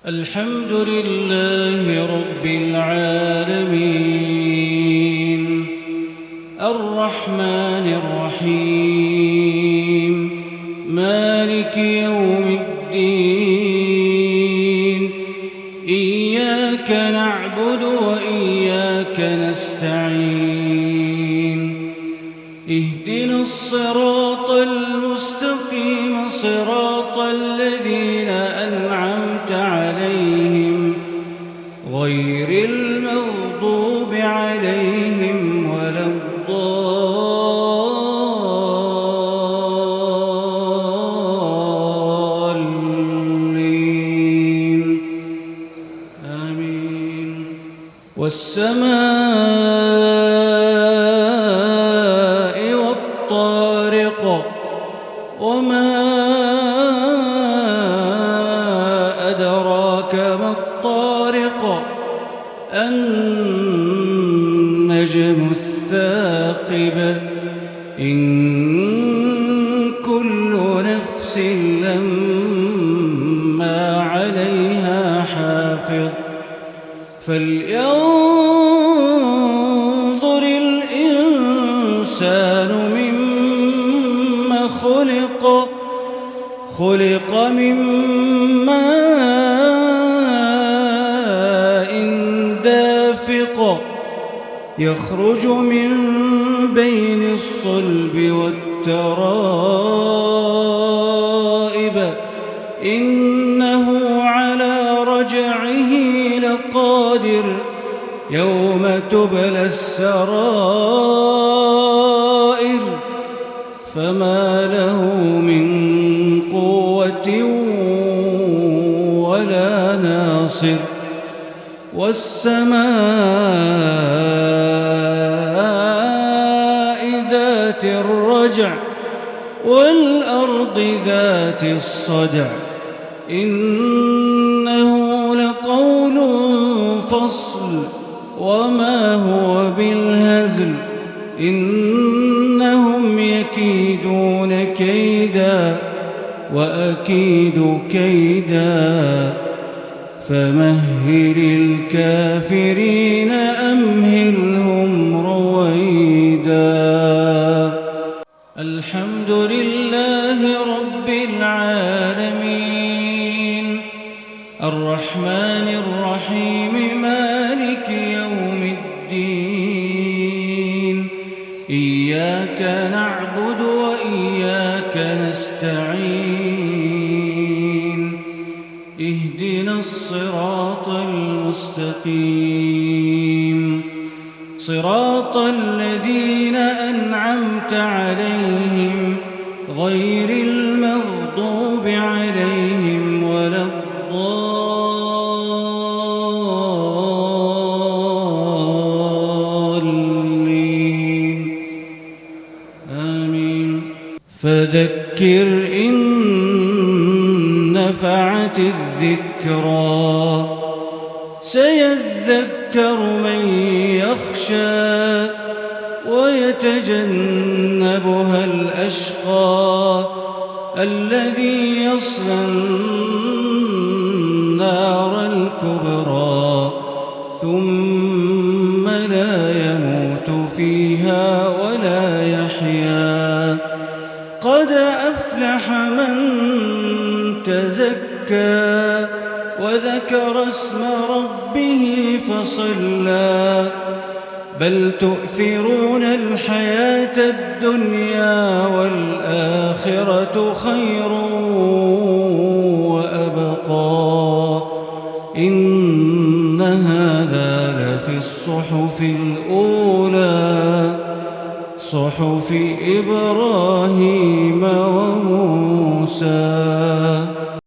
الحمد لله رب العالمين الرحمن الرحيم مالك يوم الدين إياك نعبد وإياك نستعين اهدنا الصراط المستقيم صراط الذين أنعمت عليهم غير المغضوب عليهم ولا الضالين آمين. والسماء والطارق وما أدراك ما الطارق النجم الثاقب إن كل نفس لما عليها حافظ فلينظر الإنسان مما خلق من ماء دافق يخرج من بين الصلب والترائب إنه على رجعه لقادر يوم تبلى السرائر فما له من قوة ولا ناصر والسماء ذات الرجع والأرض ذات الصدع إنه لقول فصل وما هو بالهزل إنهم يكيدون كيدا وأكيد كيدا فمهل الكافرين أمهلهم رويدا. الحمد لله رب العالمين الرحمن الرحيم مالك يوم الدين إياك نعبد وإياك نستعين اهدنا الصراط المستقيم صراط الذين أنعمت عليهم غير المغضوب عليهم ولا الضالين آمين. فذكر إن نفعت الذكرى سيذكر من يخشى ويتجنبها الأشقى الذي يصلى النار الكبرى ثم لا يموت فيها ولا يحيا قد أفلح من تزكى وذكر اسم ربه فصلى بل تؤثرون الحياة الدنيا والآخرة خير وأبقى إن هذا لفي الصحف الأولى صحف إبراهيم وموسى.